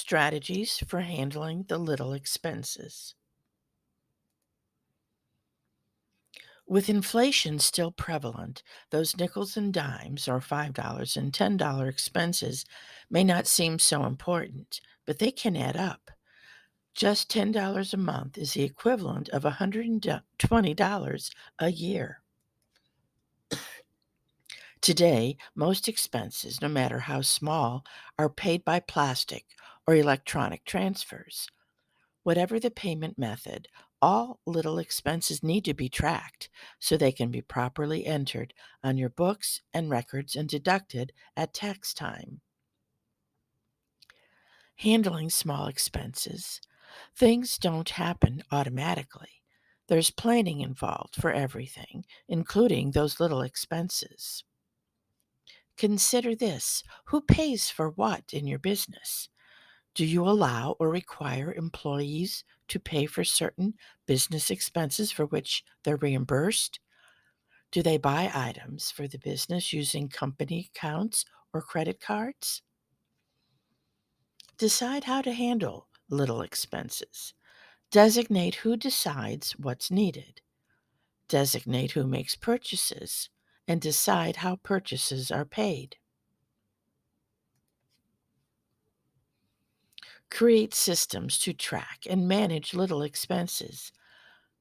Strategies for handling the little expenses. With inflation still prevalent, those nickels and dimes or $5 and $10 expenses may not seem so important, but they can add up. Just $10 a month is the equivalent of $120 a year. Today, most expenses, no matter how small, are paid by plastic or electronic transfers. Whatever the payment method, all little expenses need to be tracked so they can be properly entered on your books and records and deducted at tax time. Handling small expenses. Things don't happen automatically. There's planning involved for everything, including those little expenses. Consider this: who pays for what in your business? Do you allow or require employees to pay for certain business expenses for which they're reimbursed? Do they buy items for the business using company accounts or credit cards? Decide how to handle little expenses. Designate who decides what's needed. Designate who makes purchases, and decide how purchases are paid. Create systems to track and manage little expenses.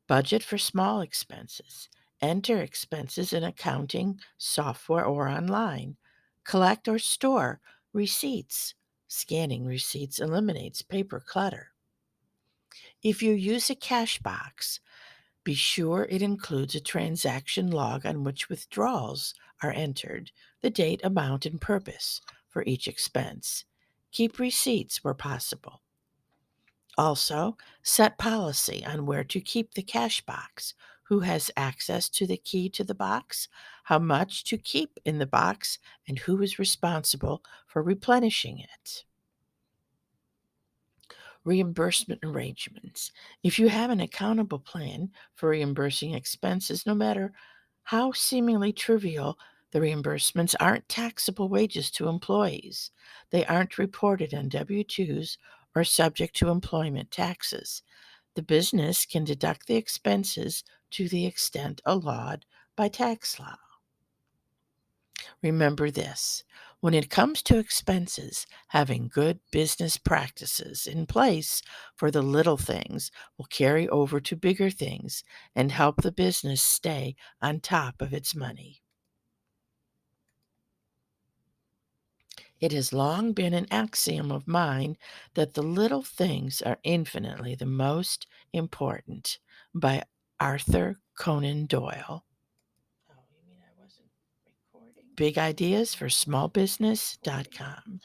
Budget for small expenses. Enter expenses in accounting software or online. Collect or store receipts. Scanning receipts eliminates paper clutter. If you use a cash box, be sure it includes a transaction log on which withdrawals are entered, the date, amount, and purpose for each expense. Keep receipts where possible. Also, set policy on where to keep the cash box, who has access to the key to the box, how much to keep in the box, and who is responsible for replenishing it. Reimbursement arrangements. If you have an accountable plan for reimbursing expenses, no matter how seemingly trivial, the reimbursements aren't taxable wages to employees. They aren't reported on W 2s or subject to employment taxes. The business can deduct the expenses to the extent allowed by tax law. Remember this: when it comes to expenses, having good business practices in place for the little things will carry over to bigger things and help the business stay on top of its money. It has long been an axiom of mine that the little things are infinitely the most important. By Arthur Conan Doyle. Oh, you mean I wasn't recording? Bigideasforsmallbusiness.com.